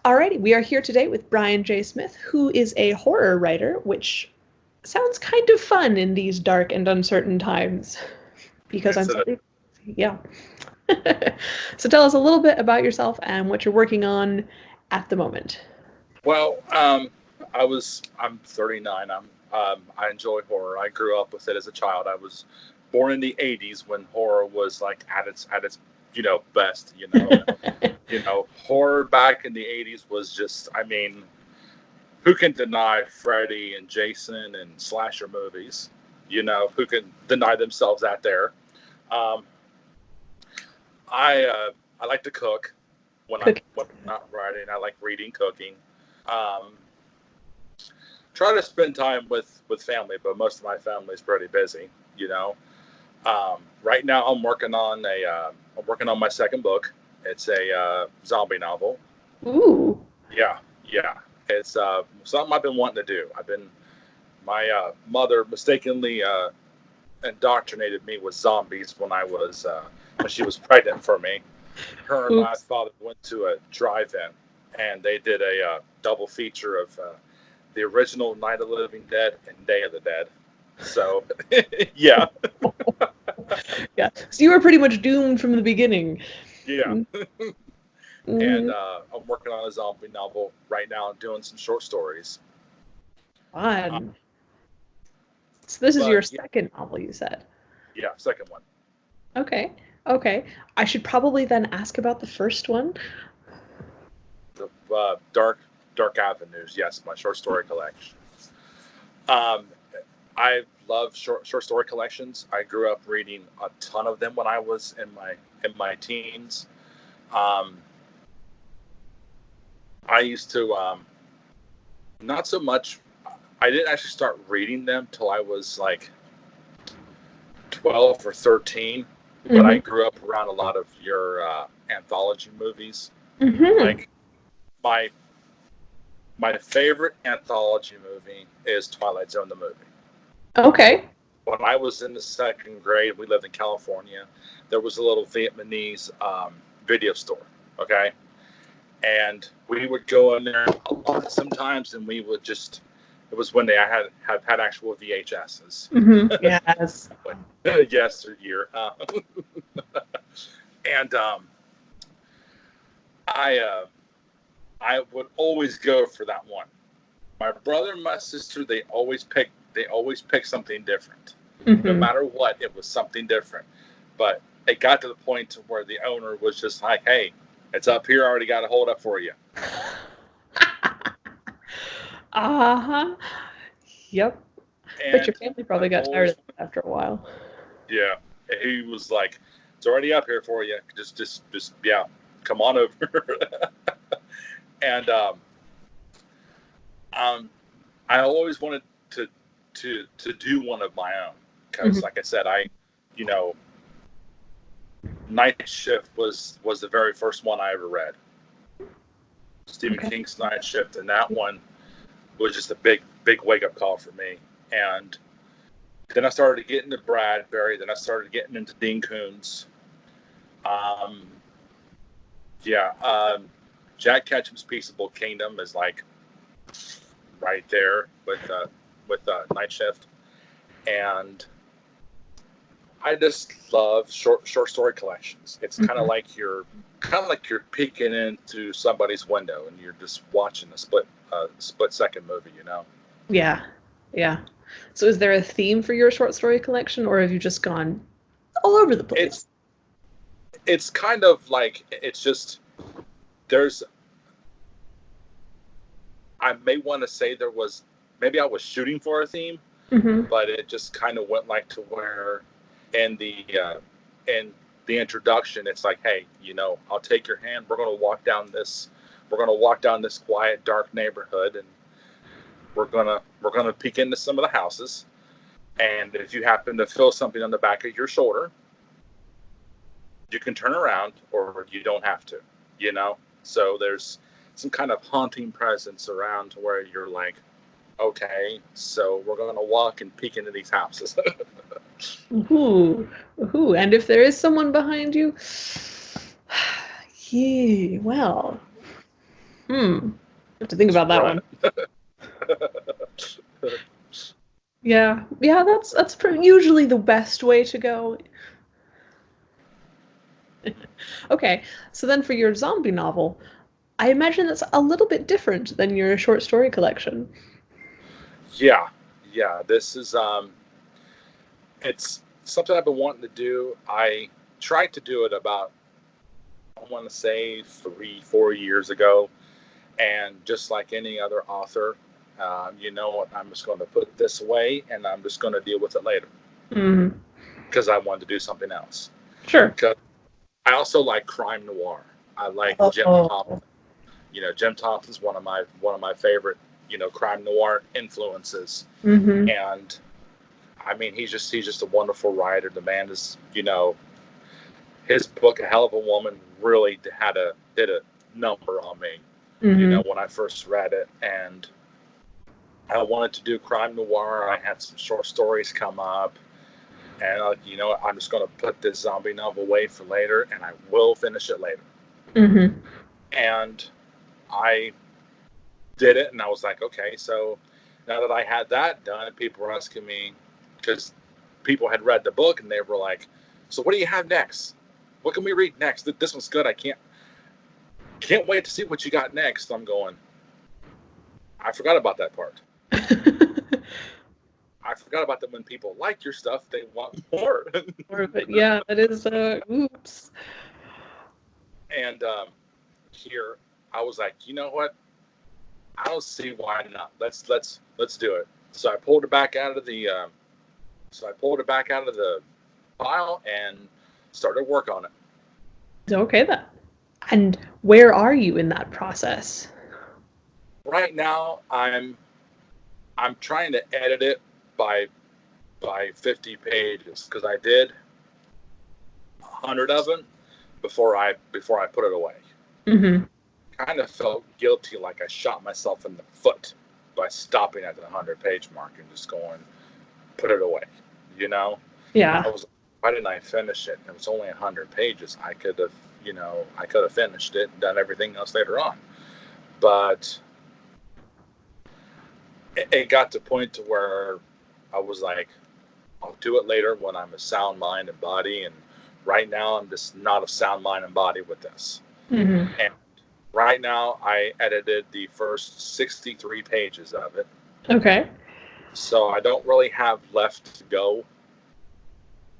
Alrighty, we are here today with Brian J. Smith, who is a horror writer, which sounds kind of fun in these dark and uncertain times. Because I'm sorry. Yeah. So tell us a little bit about yourself and what you're working on at the moment. Well, I'm 39. I enjoy horror. I grew up with it as a child. I was born in the '80s when horror was like at its best. Horror back in the '80s was just. I mean, who can deny Freddy and Jason and slasher movies? Who can deny themselves that there? I like to cook when I'm not writing. I like reading, cooking. Try to spend time with family, but most of my family is pretty busy. Right now I'm working on my second book. It's a zombie novel. Ooh. Yeah. It's something I've been wanting to do. My mother mistakenly indoctrinated me with zombies when she was pregnant for me. Her and my father went to a drive-in, and they did a double feature of the original Night of the Living Dead and Day of the Dead. So, yeah. Yeah. So you were pretty much doomed from the beginning. Yeah. And I'm working on a zombie novel right now. I'm doing some short stories. Fun. So this is your second novel, you said? Yeah, second one. Okay. I should probably then ask about the first one. The Dark Avenues, yes, my short story collection. I love short story collections. I grew up reading a ton of them when I was in my teens. I used to not so much. I didn't actually start reading them till I was like 12 or 13. But I grew up around a lot of your anthology movies. Like my favorite anthology movie is Twilight Zone the movie. Okay. When I was in the second grade, we lived in California. There was a little Vietnamese video store. Okay, and we would go in there a lot sometimes, and we would just. It was when they had actual VHSs. Yes. Yesteryear. And I would always go for that one. My brother and my sister, they always pick something different. No matter what, it was something different. But it got to the point to where the owner was just like, "Hey, it's up here. I already got to hold up for you." Yep. But your family probably got tired of it after a while. Yeah. He was like, "It's already up here for you. Just come on over." And I always wanted to do one of my own because, like I said, Night Shift was the very first one I ever read. Stephen King's Night Shift, and that one was just a big wake up call for me. And then I started getting into Bradbury. Then I started getting into Dean Koontz. Jack Ketchum's Peaceable Kingdom is like right there with Night Shift, and I just love short story collections. It's kind of like you're peeking into somebody's window and you're just watching a split second movie, Yeah. So is there a theme for your short story collection, or have you just gone all over the place? It's kind of like, it's just, I may want to say maybe I was shooting for a theme, but it just kind of went like to where in the introduction, it's like, "Hey, I'll take your hand. We're going to walk down this quiet, dark neighborhood, and we're gonna peek into some of the houses. And if you happen to feel something on the back of your shoulder, you can turn around, or you don't have to, So there's some kind of haunting presence around to where you're like, okay, so we're going to walk and peek into these houses." Ooh. And if there is someone behind you, well, I have to think about that one. Yeah, that's usually the best way to go. Okay, so then for your zombie novel, I imagine that's a little bit different than your short story collection. Yeah, yeah. This is it's something I've been wanting to do. I tried to do it about, I want to say 3-4 years ago, and just like any other author, you know what? I'm just going to put this away, and I'm just going to deal with it later Mm-hmm. because I wanted to do something else. Sure. Because I also like crime noir. I like Jim Thompson. Oh. You know, Jim Thompson's one of my favorite, crime noir influences. Mm-hmm. And I mean, he's just a wonderful writer. The man is, his book, A Hell of a Woman, really did a number on me. Mm-hmm. When I first read it, and I wanted to do crime noir. I had some short stories come up, and I'm just going to put this zombie novel away for later, and I will finish it later. Mm-hmm. And I did it, and I was like, okay, so now that I had that done, people were asking me, because people had read the book, and they were like, so what do you have next? What can we read next? This one's good. I can't wait to see what you got next. I'm going, I forgot about that part. I forgot about that when people like your stuff, they want more. More of it. Yeah, that is, oops. And here, I was like, you know what? I don't see why not. Let's do it. So I pulled it back out of the file and started work on it. Okay then. And where are you in that process? Right now, I'm trying to edit it by 50 pages because I did 100 of them before I put it away. Mm-hmm. Kind of felt guilty, like I shot myself in the foot by stopping at the 100-page mark and just going, put it away. Yeah. I was like, why didn't I finish it? It was only 100 pages. I could have finished it and done everything else later on. But it got to a point to where I was like, I'll do it later when I'm a sound mind and body. And right now, I'm just not of sound mind and body with this. Mm-hmm. And right now, I edited the first 63 pages of it. Okay. So I don't really have left to go.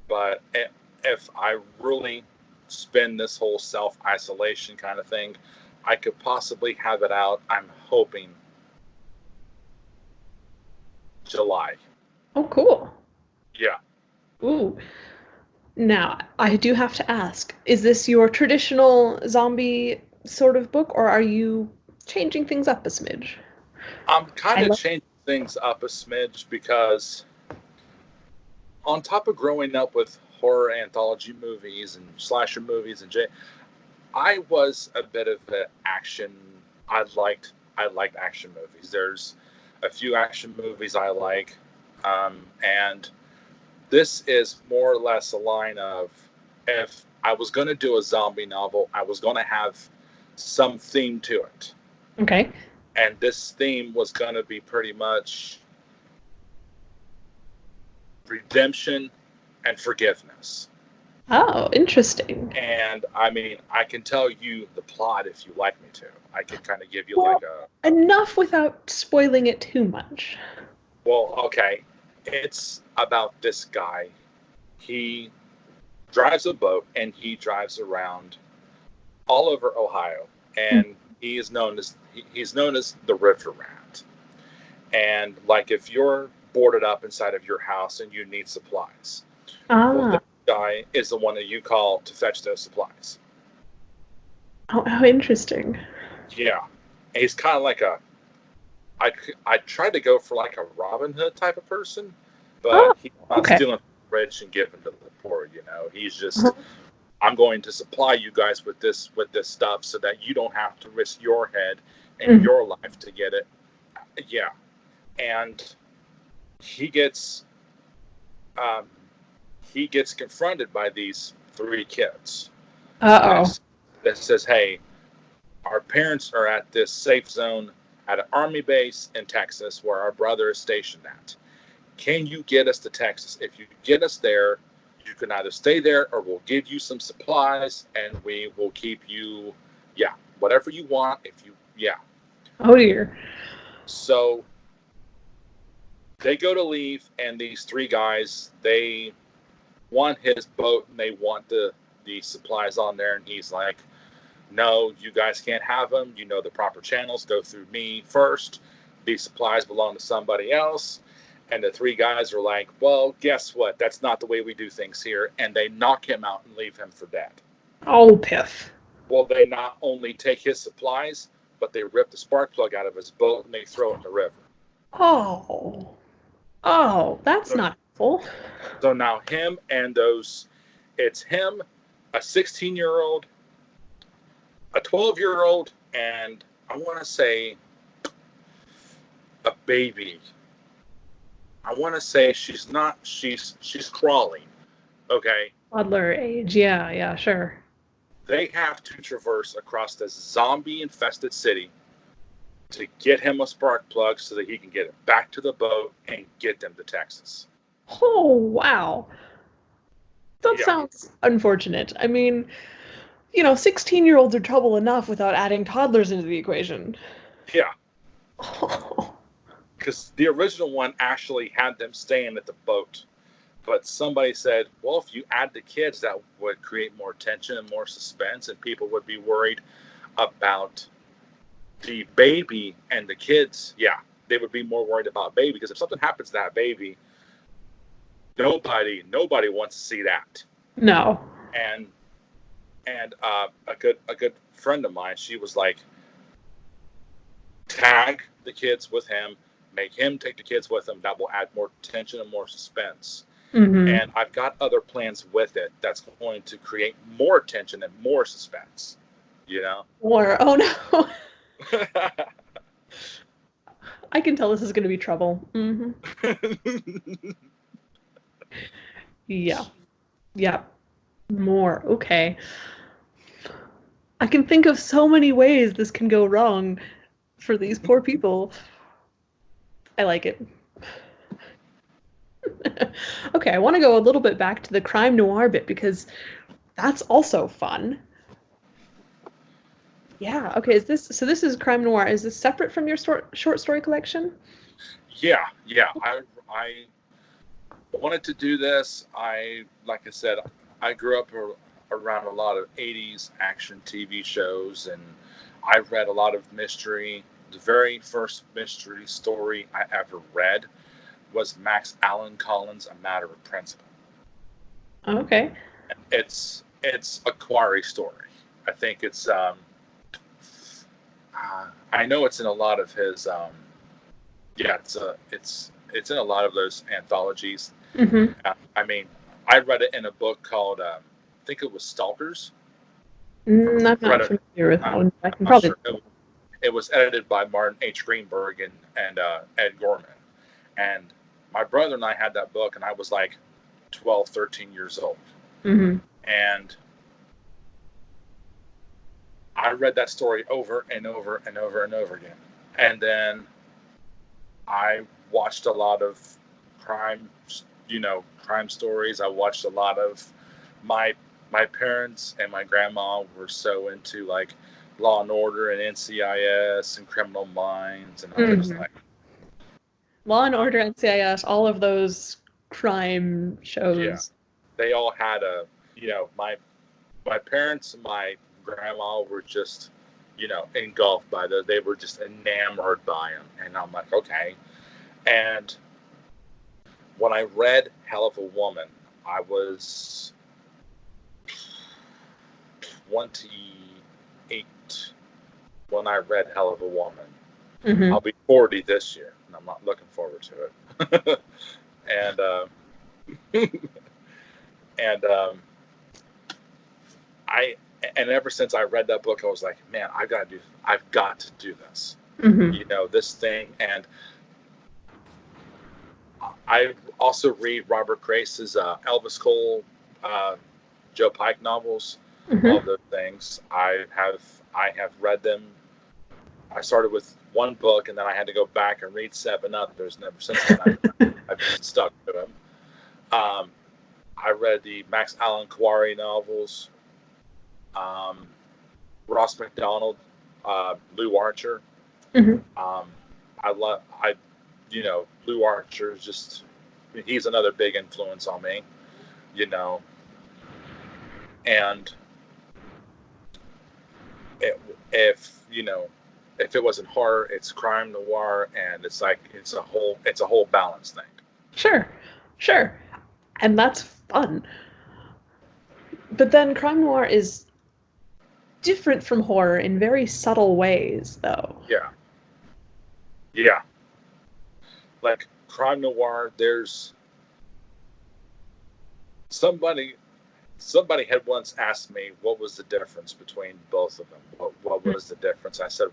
But if I really spin this whole self-isolation kind of thing, I could possibly have it out, I'm hoping, July. Oh, cool. Yeah. Ooh. Now, I do have to ask, is this your traditional zombie sort of book, or are you changing things up a smidge? I'm kind of changing things up a smidge because on top of growing up with horror anthology movies and slasher movies I was a bit of an action. I liked action movies. There's a few action movies I like, and this is more or less a line of, if I was going to do a zombie novel, I was going to have some theme to it. Okay. And this theme was going to be pretty much redemption and forgiveness. Oh, interesting. And I mean, I can tell you the plot if you like me to. I can kind of give you enough without spoiling it too much. Well, okay. It's about this guy. He drives a boat and he drives around all over Ohio, and he's known as the River Rat. And like, if you're boarded up inside of your house and you need supplies, well, this guy is the one that you call to fetch those supplies. Oh, how interesting. Yeah. And he's kind of like I tried to go for like a Robin Hood type of person, but he's not stealing from the rich and giving to the poor. He's just, I'm going to supply you guys with this stuff so that you don't have to risk your head and your life to get it. Yeah. And he gets confronted by these 3 kids. Uh-oh. That says, hey, our parents are at this safe zone at an army base in Texas where our brother is stationed at. Can you get us to Texas? If you get us there, you can either stay there or we'll give you some supplies and we will keep you, whatever you want. Oh dear. So they go to leave, and these three guys, they want his boat and they want the supplies on there, and he's like, no, you guys can't have them. You know the proper channels. Go through me first. These supplies belong to somebody else. And the three guys are like, well, guess what? That's not the way we do things here. And they knock him out and leave him for dead. Oh, piff. Well, they not only take his supplies, but they rip the spark plug out of his boat and they throw it in the river. Oh, that's not helpful. So now him and it's him, a 16-year-old, a 12-year-old, and I want to say a baby. I want to say she's crawling. Okay. Toddler age. Yeah, sure. They have to traverse across this zombie-infested city to get him a spark plug so that he can get it back to the boat and get them to Texas. Oh, wow. That sounds unfortunate. I mean, 16-year-olds are trouble enough without adding toddlers into the equation. Yeah. Because the original one actually had them staying at the boat. But somebody said, well, if you add the kids, that would create more tension and more suspense, and people would be worried about the baby and the kids. Yeah, they would be more worried about baby, because if something happens to that baby, nobody wants to see that. No. And a good friend of mine, she was like, tag the kids with him, make him take the kids with him. That will add more tension and more suspense. Mm-hmm. And I've got other plans with it that's going to create more tension and more suspense. Or, oh no. I can tell this is going to be trouble. Mm-hmm. Yeah. More. Okay. I can think of so many ways this can go wrong for these poor people. I like it. Okay, I want to go a little bit back to the crime noir bit because that's also fun. Yeah. Okay. This is crime noir. Is this separate from your short story collection? Yeah. I wanted to do this. Like I said, I grew up around a lot of 80s action TV shows, and I read a lot of mystery. The very first mystery story I ever read was Max Allan Collins' A Matter of Principle. Okay. It's a quarry story. I think it's I know it's in a lot of his it's in a lot of those anthologies. Mm-hmm. I mean, I read it in a book called I think it was Stalkers. I'm not familiar with that one. I can probably. Sure. It was edited by Martin H. Greenberg and Ed Gorman. And my brother and I had that book, and I was like 12, 13 years old. Mm-hmm. And I read that story over and over and over and over again. And then I watched a lot of crime stories. I watched a lot of my parents and my grandma were so into like Law and Order and NCIS and Criminal Minds, and I was like, Law and Order, NCIS, all of those crime shows. Yeah, they all had my parents and my grandma were just engulfed by those. They were just enamored by them, and I'm like, okay. And when I read Hell of a Woman, I was 28 when I read Hell of a Woman. Mm-hmm. I'll be 40 this year, and I'm not looking forward to it. And ever since I read that book, I was like, man, I've got to do this. Mm-hmm. This thing. And I also read Robert Grace's Elvis Cole, Joe Pike novels. all of those things. I have read them. I started with one book, and then I had to go back and read 7 others. And ever since then, I've been stuck to them. I read the Max Allan Quarry novels, Ross MacDonald, Lou Archer. Lou Archer is just, he's another big influence on me, and if it wasn't horror, it's crime noir, and it's a whole balance thing. Sure. And that's fun. But then crime noir is different from horror in very subtle ways, though. Yeah. Like crime noir, there's somebody had once asked me what was the difference between both of them. What was the difference? I said,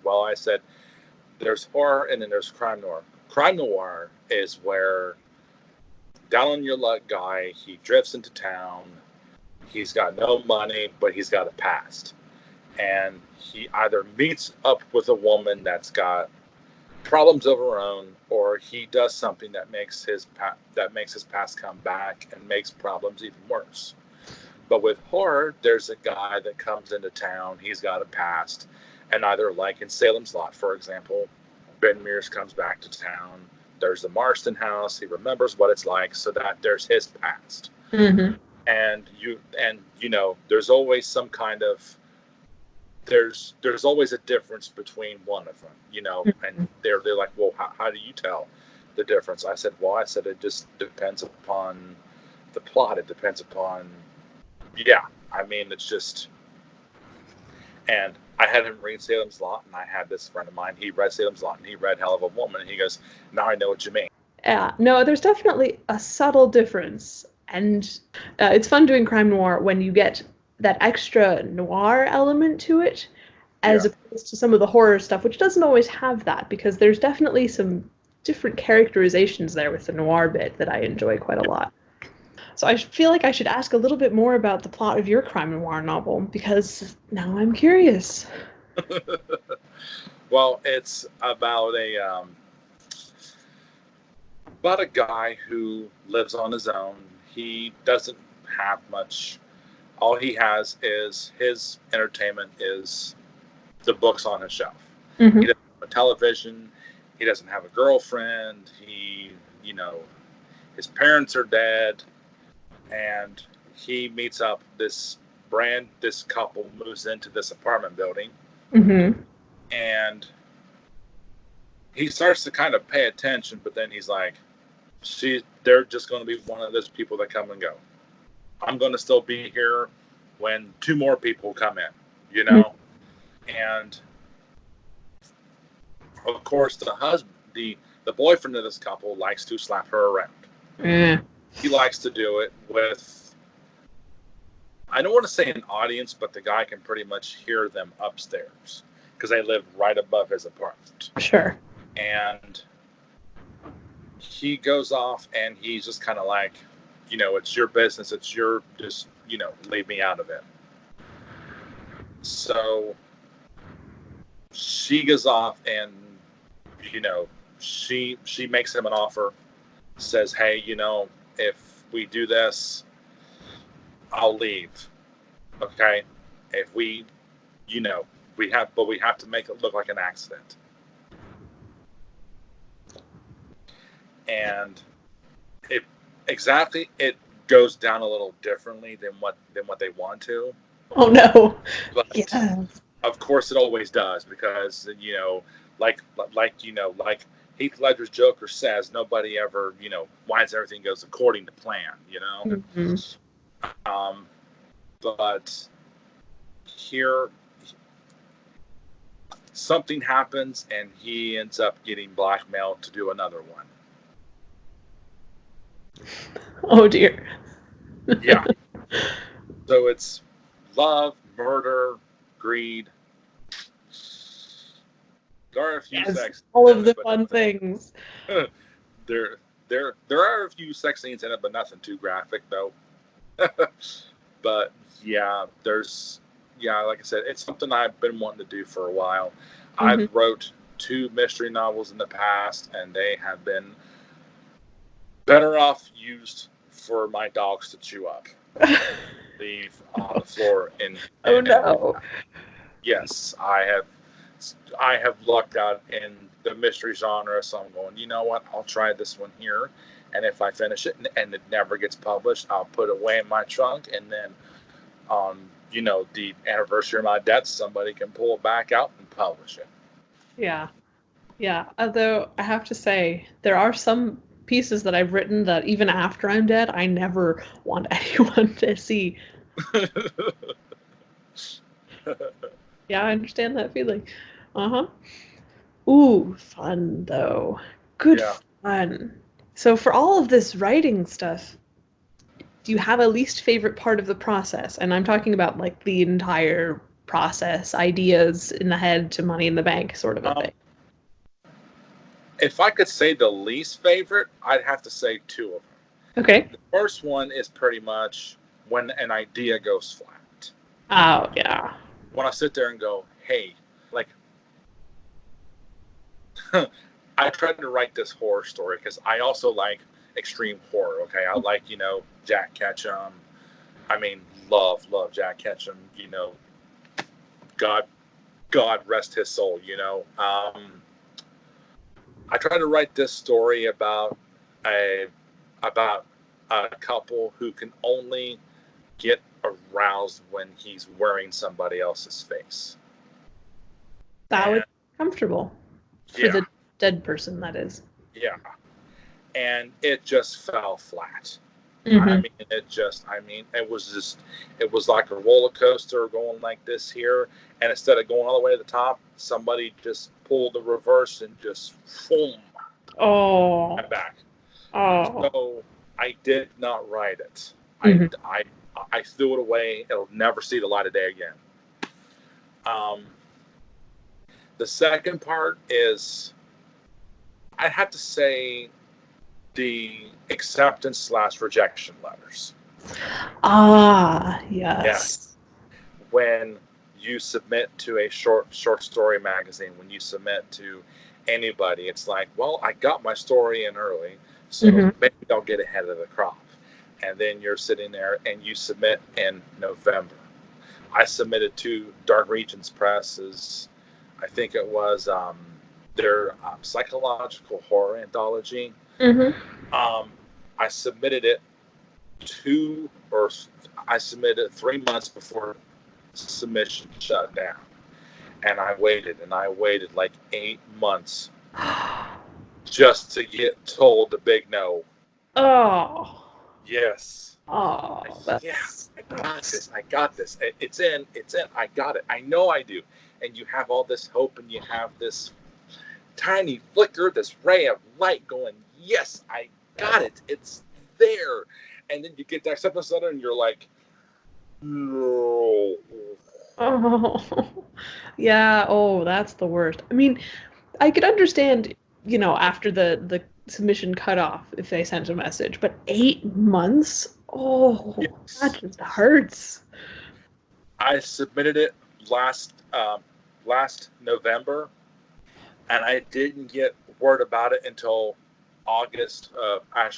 there's horror and then there's crime noir. Crime noir is where down on your luck guy, he drifts into town. He's got no money, but he's got a past. And he either meets up with a woman that's got problems of her own, or he does something that makes his past come back and makes problems even worse. But with horror, there's a guy that comes into town. He's got a past, and either like in Salem's Lot, for example, Ben Mears comes back to town. There's the Marston house. He remembers what it's like, so that there's his past. And there's always some kind of there's always a difference between one of them, and they're like, well, how do you tell the difference? I said, it just depends upon the plot. It depends upon, it's just, and I had him read Salem's Lot, and I had this friend of mine, he read Salem's Lot, and he read Hell of a Woman, and he goes, now I know what you mean. Yeah, no, there's definitely a subtle difference, and it's fun doing crime noir when you get that extra noir element to it, as opposed to some of the horror stuff, which doesn't always have that, because there's definitely some different characterizations there with the noir bit that I enjoy quite a lot. So I feel like I should ask a little bit more about the plot of your crime noir novel, because now I'm curious. Well, it's about a guy who lives on his own. He doesn't have much. All he has is his entertainment is the books on his shelf. He doesn't have a television. He doesn't have a girlfriend. His parents are dead, and he meets up this couple moves into this apartment building, and he starts to kind of pay attention, but then he's like, they're just going to be one of those people that come and go. I'm going to still be here when 2 more people come in, And of course, the boyfriend of this couple likes to slap her around. He likes to do it with, I don't want to say an audience, but the guy can pretty much hear them upstairs because they live right above his apartment. Sure. And he goes off and he's just kind of like, it's your business. It's your, just, leave me out of it. So she goes off and, she makes him an offer, says, hey, if we do this, I'll leave. Okay. If we have to make it look like an accident. And it goes down a little differently than what they want to. Oh no. But of course it always does, because like Heath Ledger's Joker says, nobody ever, why everything goes according to plan, but here something happens and he ends up getting blackmailed to do another one. Oh dear. Yeah. So it's love, murder, greed. There are a few sex. All of the fun things. There are a few sex scenes in it, but nothing too graphic though. But yeah, there's like I said, it's something I've been wanting to do for a while. Mm-hmm. I've wrote 2 mystery novels in the past, and they have been better off used for my dogs to chew up. Leave on the floor. Oh no. Yes, I have lucked out in the mystery genre, so I'm going, you know what, I'll try this one here, and if I finish it and it never gets published, I'll put it away in my trunk, and then on, the anniversary of my death, somebody can pull it back out and publish it. Yeah. Yeah. Although I have to say, there are some pieces that I've written that even after I'm dead, I never want anyone to see. Yeah, I understand that feeling. Uh-huh. Ooh, fun though. Good fun. So for all of this writing stuff, do you have a least favorite part of the process? And I'm talking about like the entire process, ideas in the head to money in the bank sort of a thing. If I could say the least favorite, I'd have to say 2 of them. Okay. The first one is pretty much when an idea goes flat. Oh, yeah. When I sit there and go, hey, like, I tried to write this horror story because I also like extreme horror, okay? I like, Jack Ketchum. I mean, love Jack Ketchum, God rest his soul, I tried to write this story about a couple who can only get aroused when he's wearing somebody else's face. That would be comfortable for the dead person, that is. Yeah. And it just fell flat. Mm-hmm. It was like a roller coaster going like this here, and instead of going all the way to the top, somebody just pulled the reverse and just boom. Oh. I'm back. Oh. So I did not write it. Mm-hmm. I threw it away. It'll never see the light of day again. The second part is, I have to say, the acceptance/rejection letters. Ah, yes. Yes. When you submit to a short story magazine, when you submit to anybody, it's like, well, I got my story in early, so maybe I'll get ahead of the crop. And then you're sitting there and you submit in November. I submitted to Dark Regions Press's, I think it was their psychological horror anthology. Mm-hmm. I submitted it 3 months before submission shut down, and I waited like 8 months just to get told the big no. Oh. Yes. Oh. Yes. I got this. It's in. I got it. I know I do. And you have all this hope, and you have this tiny flicker, this ray of light going, yes, I got it. It's there. And then you get that acceptance letter, and you're like, no. Oh. Yeah. Oh, that's the worst. I mean, I could understand, after the submission cutoff if they sent a message, but 8 months? Oh, yes. That just hurts. I submitted it last November, and I didn't get word about it until August. I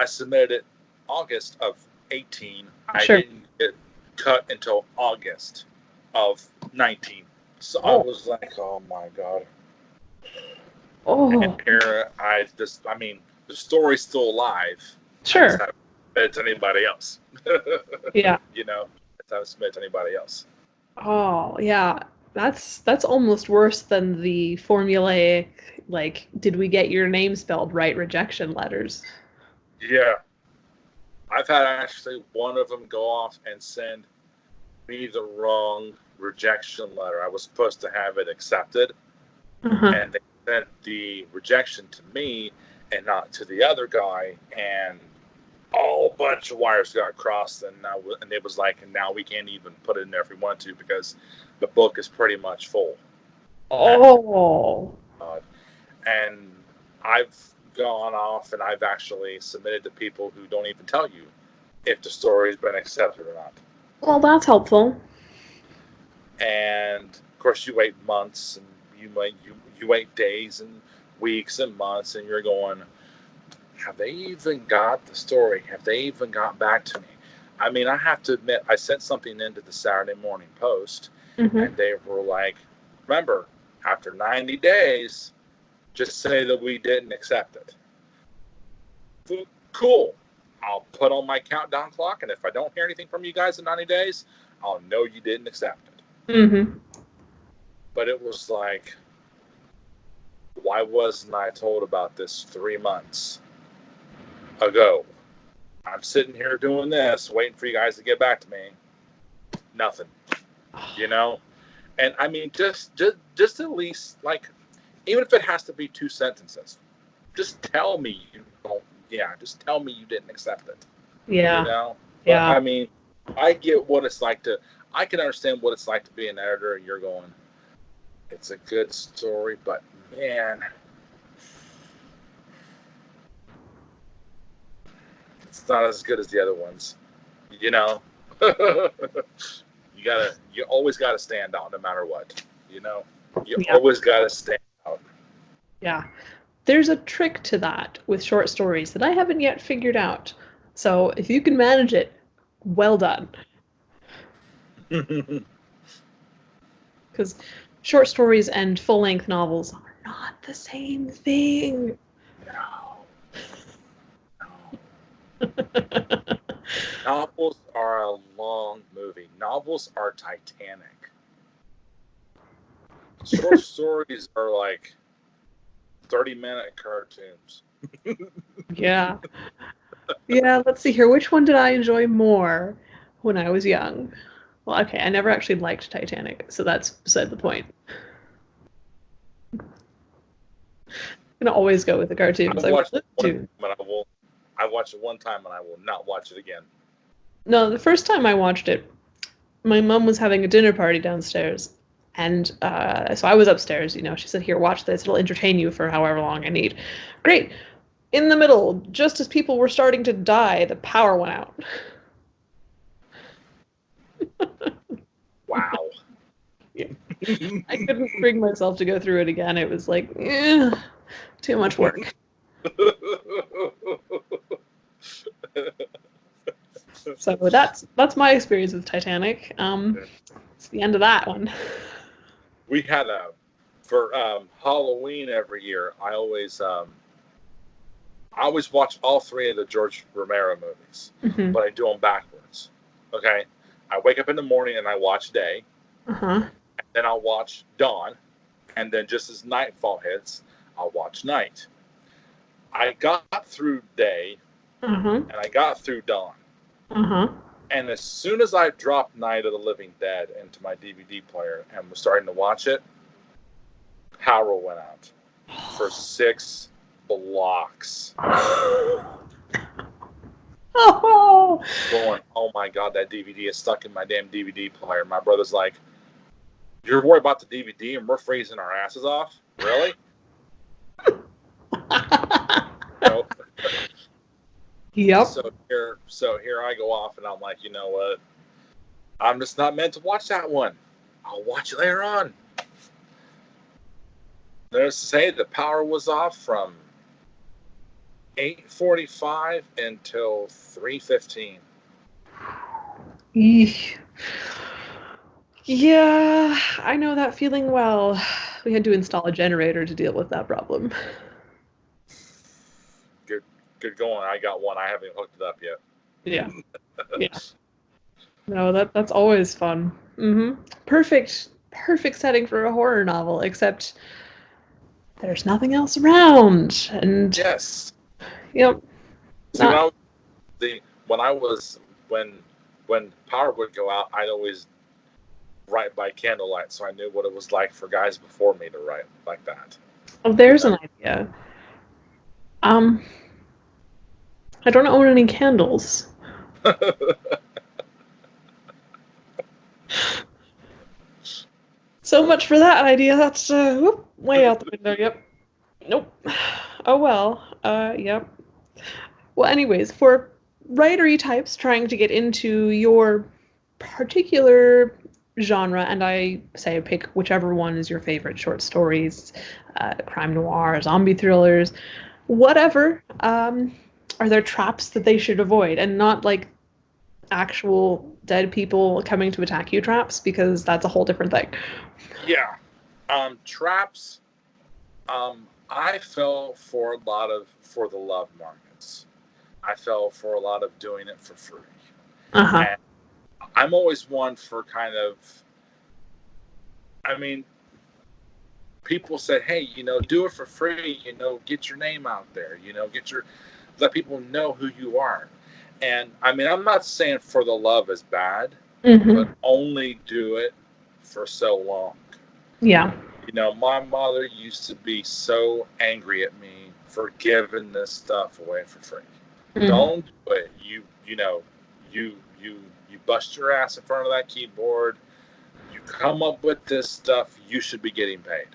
submitted it August of 18. Sure. I didn't get cut until August of 19. So I was like, oh my God. Oh. And here the story's still alive. Sure. I just haven't submitted it to anybody else. Yeah. I just haven't submitted to anybody else. Oh, yeah. That's almost worse than the formulaic, like, did we get your name spelled right rejection letters. Yeah. I've had actually one of them go off and send me the wrong rejection letter. I was supposed to have it accepted, and they sent the rejection to me and not to the other guy, and a whole bunch of wires got crossed, and it was like, and now we can't even put it in there if we want to because the book is pretty much full. Oh. And I've gone off and I've actually submitted to people who don't even tell you if the story's been accepted or not. Well, that's helpful. And of course, you wait months, and you wait days and weeks and months, and you're going, have they even got the story? Have they even got back to me? I mean, I have to admit, I sent something into the Saturday Morning Post, and they were like, remember, after 90 days, just say that we didn't accept it. Cool. I'll put on my countdown clock, and if I don't hear anything from you guys in 90 days, I'll know you didn't accept it. But it was like, why wasn't I told about this 3 months ago? I'm sitting here doing this, waiting for you guys to get back to me. Nothing. You know? And I mean, just at least, like, even if it has to be 2 sentences, just tell me you don't. Yeah, just tell me you didn't accept it. Yeah. You know? Yeah. But, I mean, I get what it's like I can understand what it's like to be an editor, and you're going, it's a good story, but man, it's not as good as the other ones. You know? You always gotta stand out no matter what. You know? You always gotta stand out. Yeah. There's a trick to that with short stories that I haven't yet figured out. So if you can manage it, well done. Because short stories and full-length novels are not the same thing. No. Novels are a long movie. Novels are Titanic. Short stories are like 30-minute cartoons. Yeah. Yeah, let's see here. Which one did I enjoy more when I was young? Well, okay, I never actually liked Titanic, so that's beside the point. I'm gonna always go with the cartoons. I watched it one time and I will not watch it again. No, the first time I watched it, my mom was having a dinner party downstairs, and so I was upstairs. You know, she said, "Here, watch this. It'll entertain you for however long I need." Great. In the middle, just as people were starting to die, the power went out. Wow. Yeah. I couldn't bring myself to go through it again. It was like, too much work. So that's my experience with Titanic. It's the end of that one. We had for Halloween every year. I always watch all 3 of the George Romero movies, but I do them backwards. Okay, I wake up in the morning and I watch day, and then I'll watch dawn, and then just as nightfall hits, I'll watch night. I got through day, and I got through dawn. And as soon as I dropped Night of the Living Dead into my DVD player and was starting to watch it, power went out for 6 blocks. Going, oh my God, that DVD is stuck in my damn DVD player. My brother's like, you're worried about the DVD and we're freezing our asses off? Really? Nope. Yep. So here I go off and I'm like, you know what? I'm just not meant to watch that one. I'll watch it later on. There's to say the power was off from 8:45 until 3:15. Yeah, I know that feeling well. We had to install a generator to deal with that problem. Good going. I got one. I haven't hooked it up yet. Yeah. Yeah. No, that's always fun. Perfect setting for a horror novel, except there's nothing else around. And yes. Yep. See, when power would go out, I'd always write by candlelight, so I knew what it was like for guys before me to write like that. Oh, there's an idea. I don't own any candles. So much for that idea. That's way out the window. Yep. Nope. Oh well. Yep. Well, anyways, for writery types trying to get into your particular genre, and I say pick whichever one is your favorite, short stories, crime noir, zombie thrillers, whatever, are there traps that they should avoid? And not like actual dead people coming to attack you traps, because that's a whole different thing. Yeah. Traps. I fell for a lot of for the love markets. I fell for a lot of doing it for free. Uh-huh. And I'm always one for kind of, I mean, people said, hey, do it for free, get your name out there, let people know who you are. And I mean, I'm not saying for the love is bad, but only do it for so long. Yeah. My mother used to be so angry at me for giving this stuff away for free. Don't do it. You bust your ass in front of that keyboard. You come up with this stuff. You should be getting paid.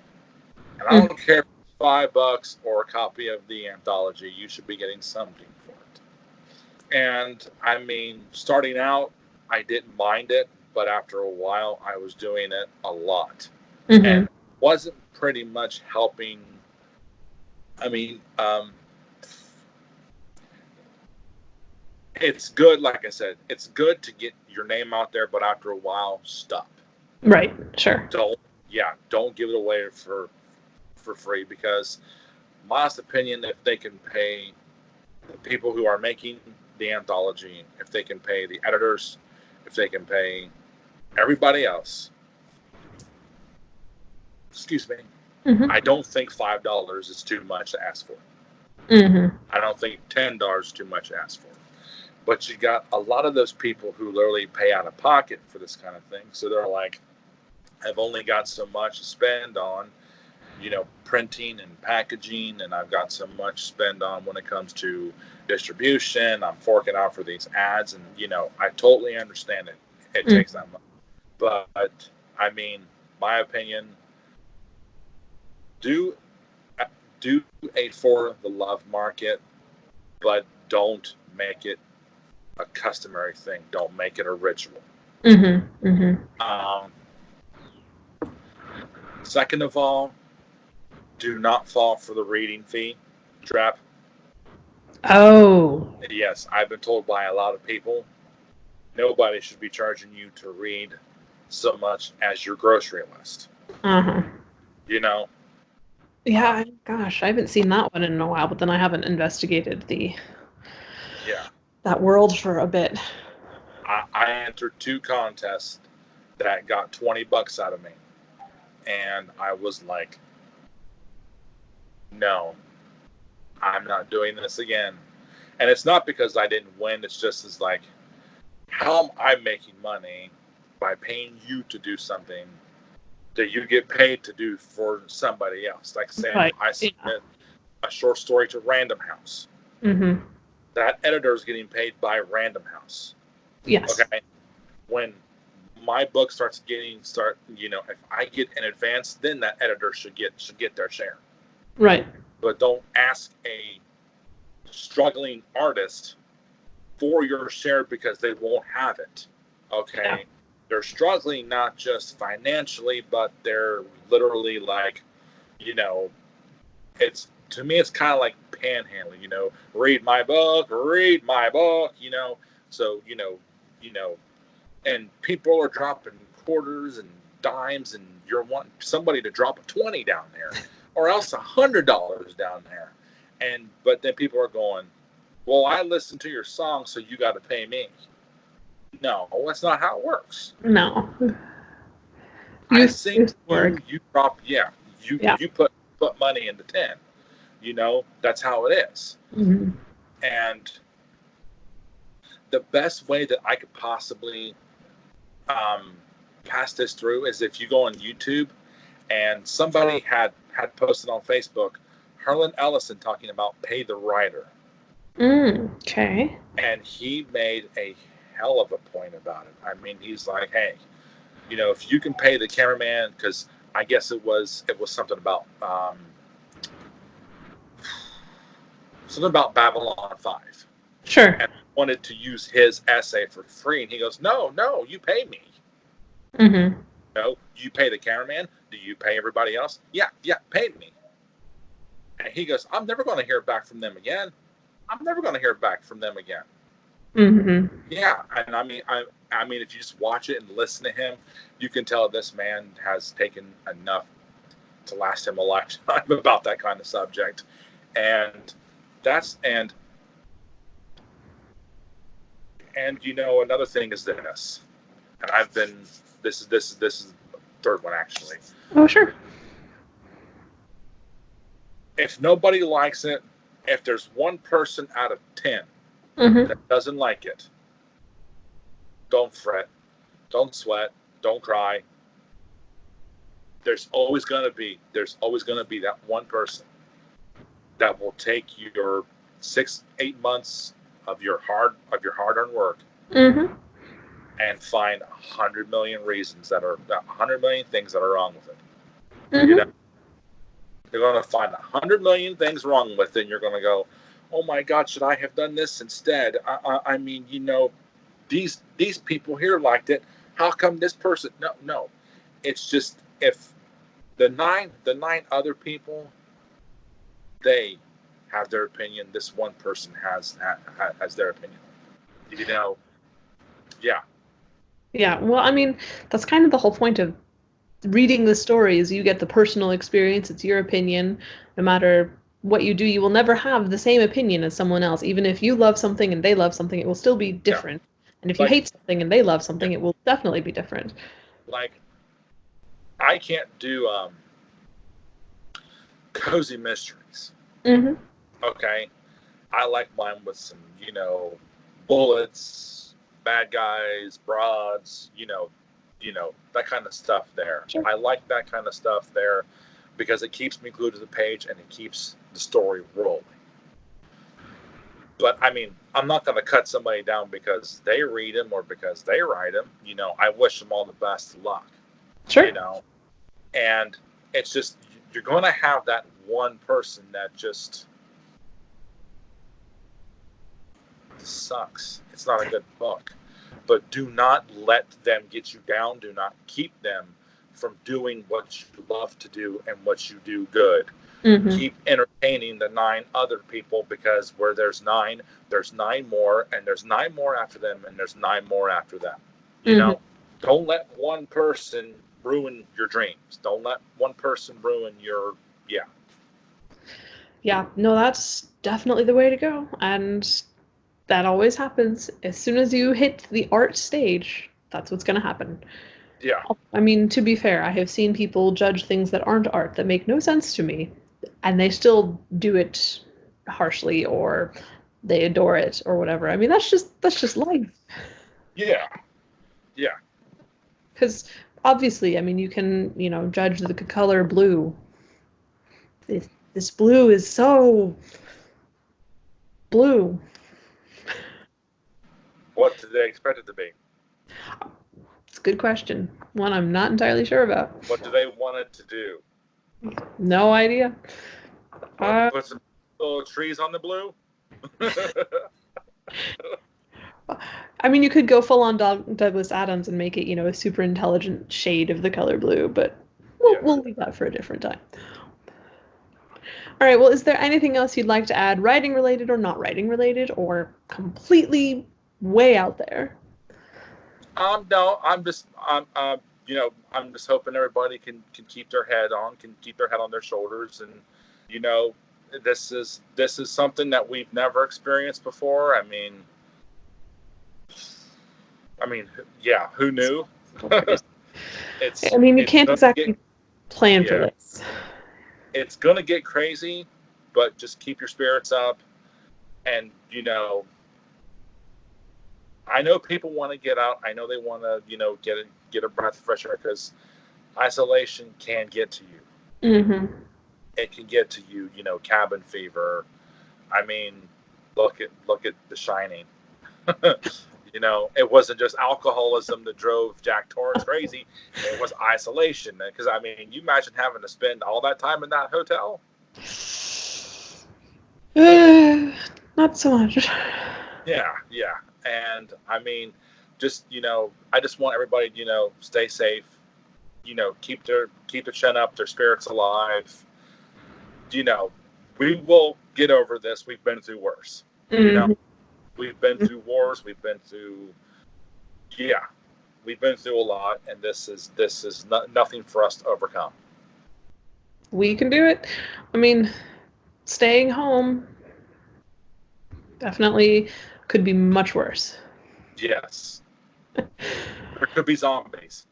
And I don't care if it's $5 or a copy of the anthology. You should be getting something for it. And I mean, starting out, I didn't mind it, but after a while, I was doing it a lot, and wasn't pretty much helping. I mean, it's good, like I said, it's good to get your name out there, but after a while, stop. Right, sure. Don't give it away for free, because my opinion, if they can pay the people who are making the anthology, if they can pay the editors, if they can pay everybody else, excuse me, I don't think $5 is too much to ask for. I don't think $10 is too much to ask for. But you got a lot of those people who literally pay out of pocket for this kind of thing. So they're like, I've only got so much to spend on, printing and packaging, and I've got so much to spend on when it comes to distribution. I'm forking out for these ads, and, I totally understand it. It takes that much. But, I mean, my opinion, do a for the love market, but don't make it a customary thing. Don't make it a ritual. Second of all, do not fall for the reading fee trap. Oh. Yes, I've been told by a lot of people, nobody should be charging you to read so much as your grocery list. Yeah, gosh, I haven't seen that one in a while, but then I haven't investigated that world for a bit. I entered 2 contests that got $20 out of me, and I was like, no, I'm not doing this again. And it's not because I didn't win. It's just as like, how am I making money by paying you to do something that you get paid to do for somebody else? Like, say, I submit a short story to Random House. That editor is getting paid by Random House. Yes. Okay. When my book starts, if I get an advance, then that editor should get their share. Right. But don't ask a struggling artist for your share because they won't have it. Okay. Yeah. They're struggling not just financially, but they're literally like, it's, to me, it's kind of like panhandling, read my book, so, and people are dropping quarters and dimes, and you're wanting somebody to drop a 20 down there, or else $100 down there. But then people are going, well, I listened to your song, so you got to pay me. No, that's not how it works. No. I sing, you drop, you put money into 10. That's how it is. And the best way that I could possibly pass this through is if you go on YouTube, and somebody had posted on Facebook, Harlan Ellison talking about pay the writer. Okay. And he made a hell of a point about it. I mean, he's like, hey, if you can pay the cameraman, because I guess it was something about Babylon 5. Sure. And wanted to use his essay for free, and he goes, no, you pay me. Mm-hmm. You pay the cameraman. Do you pay everybody else? Yeah, pay me. And he goes, I'm never going to hear back from them again. I'm never going to hear back from them again. Mm-hmm. Yeah, and I mean, if you just watch it and listen to him, you can tell this man has taken enough to last him a lifetime about that kind of subject, and that's and another thing is this, and I've been this is the third one actually. Oh, sure. If nobody likes it, if there's one person out of 10 that doesn't like it, don't fret, don't sweat, don't cry. There's always going to be that one person that will take your 6-8 months of your hard-earned work and find 100 million reasons 100 million things that are wrong with it. You know, they're going to find 100 million things wrong with it, and you're going to go, oh my God, should I have done this instead? I mean, these people here liked it. How come this person? No. It's just if the nine other people, they have their opinion. This one person has their opinion. Yeah. Yeah. Well, I mean, that's kind of the whole point of reading the stories. You get the personal experience. It's your opinion. No matter what you do, you will never have the same opinion as someone else. Even if you love something and they love something, it will still be different. Yeah. And if you hate something and they love something, it will definitely be different. Like, I can't do cozy mysteries. Okay, I like mine with some, bullets, bad guys, broads, that kind of stuff there. Sure. I like that kind of stuff there because it keeps me glued to the page and it keeps the story rolling. But I mean, I'm not going to cut somebody down because they read them or because they write them. I wish them all the best of luck. Sure. And it's just, you're going to have that one person that just sucks. It's not a good book. But do not let them get you down. Do not keep them from doing what you love to do and what you do good. Keep entertaining the 9 other people, because where there's 9, there's 9 more, and there's 9 more after them, and there's 9 more after them. Don't let one person ruin your dreams. Don't let one person ruin your, Yeah, no, that's definitely the way to go. And that always happens. As soon as you hit the art stage, that's what's going to happen. Yeah. I mean, to be fair, I have seen people judge things that aren't art that make no sense to me, and they still do it harshly, or they adore it, or whatever. I mean, that's just life. Yeah. Because obviously, I mean, you can, judge the color blue. This blue is so blue. What do they expect it to be? It's a good question. One I'm not entirely sure about. What do they want it to do? No idea. Put some little trees on the blue? I mean, you could go full on Douglas Adams and make it, a super intelligent shade of the color blue, but we'll leave that for a different time. All right, well, is there anything else you'd like to add, writing related or not writing related, or completely way out there? No, I'm just hoping everybody can keep their head on their shoulders, and this is something that we've never experienced before. I mean, yeah, who knew? You can't exactly plan for this. It's gonna get crazy, but just keep your spirits up, and I know people want to get out. I know they want to, get a breath of fresh air, because isolation can get to you. It can get to you, cabin fever. I mean, look at The Shining. It wasn't just alcoholism that drove Jack Torrance crazy. It was isolation. Because, I mean, you imagine having to spend all that time in that hotel? Not so much. Yeah. And, I mean, just, I just want everybody, stay safe, keep their chin up, their spirits alive. We will get over this. We've been through worse. Mm-hmm. We've been through wars. We've been through a lot, and this is nothing for us to overcome. We can do it. I mean, staying home definitely could be much worse. Yes. There could be zombies.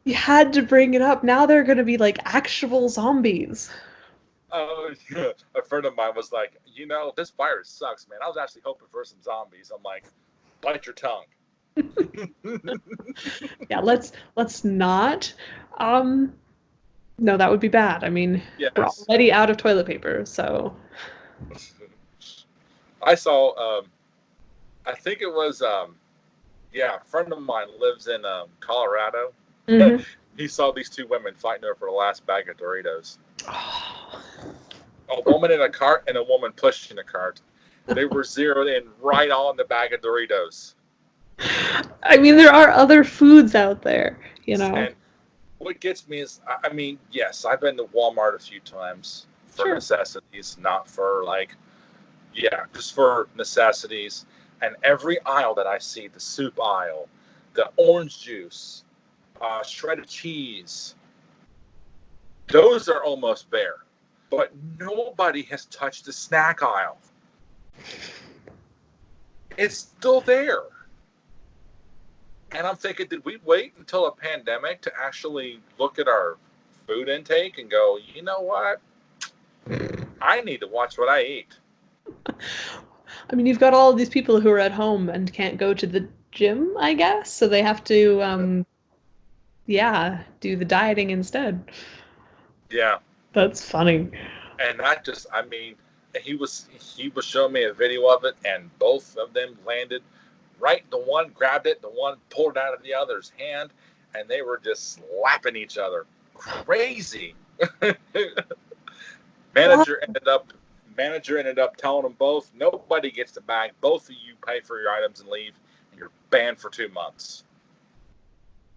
You had to bring it up. Now they're going to be like actual zombies. Oh, yeah. A friend of mine was like, this virus sucks, man. I was actually hoping for some zombies. I'm like, bite your tongue. Yeah, let's not. No, that would be bad. I mean, yes. We're already out of toilet paper, so. I saw, I think it was, a friend of mine lives in Colorado. Mm-hmm. He saw these two women fighting over the last bag of Doritos. Oh. A woman in a cart and a woman pushing a cart. They were zeroed in right on the bag of Doritos. I mean, there are other foods out there, And what gets me is, yes, I've been to Walmart a few times for necessities, not for just for necessities. And every aisle that I see, the soup aisle, the orange juice, shredded cheese, those are almost bare. But nobody has touched the snack aisle. It's still there. And I'm thinking, did we wait until a pandemic to actually look at our food intake and go, you know what? I need to watch what I eat. I mean, you've got all of these people who are at home and can't go to the gym, I guess, so they have to, do the dieting instead. Yeah. That's funny. And he was showing me a video of it, and both of them landed right. The one grabbed it, the one pulled it out of the other's hand, and they were just slapping each other. Crazy. Manager ended up telling them both, nobody gets the bag. Both of you pay for your items and leave, and you're banned for 2 months.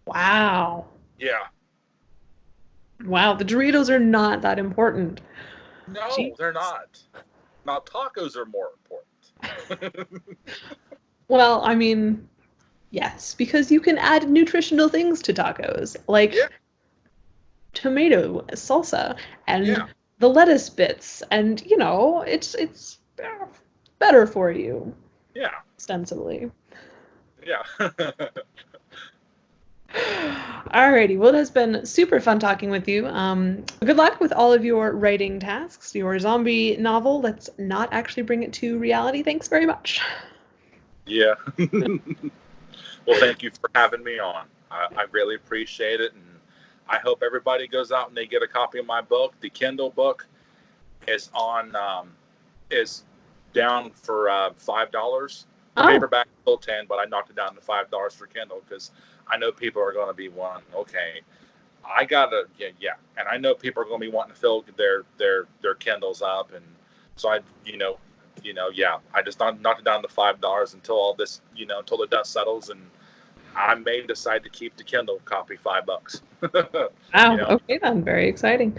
Wow. Yeah. Wow, the Doritos are not that important. No, Jeez. They're not. Now, tacos are more important. Well, I mean, yes, because you can add nutritional things to tacos, like tomato salsa and the lettuce bits, and it's better for you. Yeah. Ostensibly. Yeah. Alrighty, well, it has been super fun talking with you. Good luck with all of your writing tasks. Your zombie novel, let's not actually bring it to reality. Thanks very much. Yeah. Well, thank you for having me on. I really appreciate it, and I hope everybody goes out and they get a copy of my book. The Kindle book is is down for $5. Paperback is still $10, but I knocked it down to $5 for Kindle because I know people are going to be wanting. Okay, I gotta and I know people are going to be wanting to fill their Kindles up, and so I I just knocked it down to $5 until all this until the dust settles, and I may decide to keep the Kindle copy $5. Wow. Okay, then, very exciting.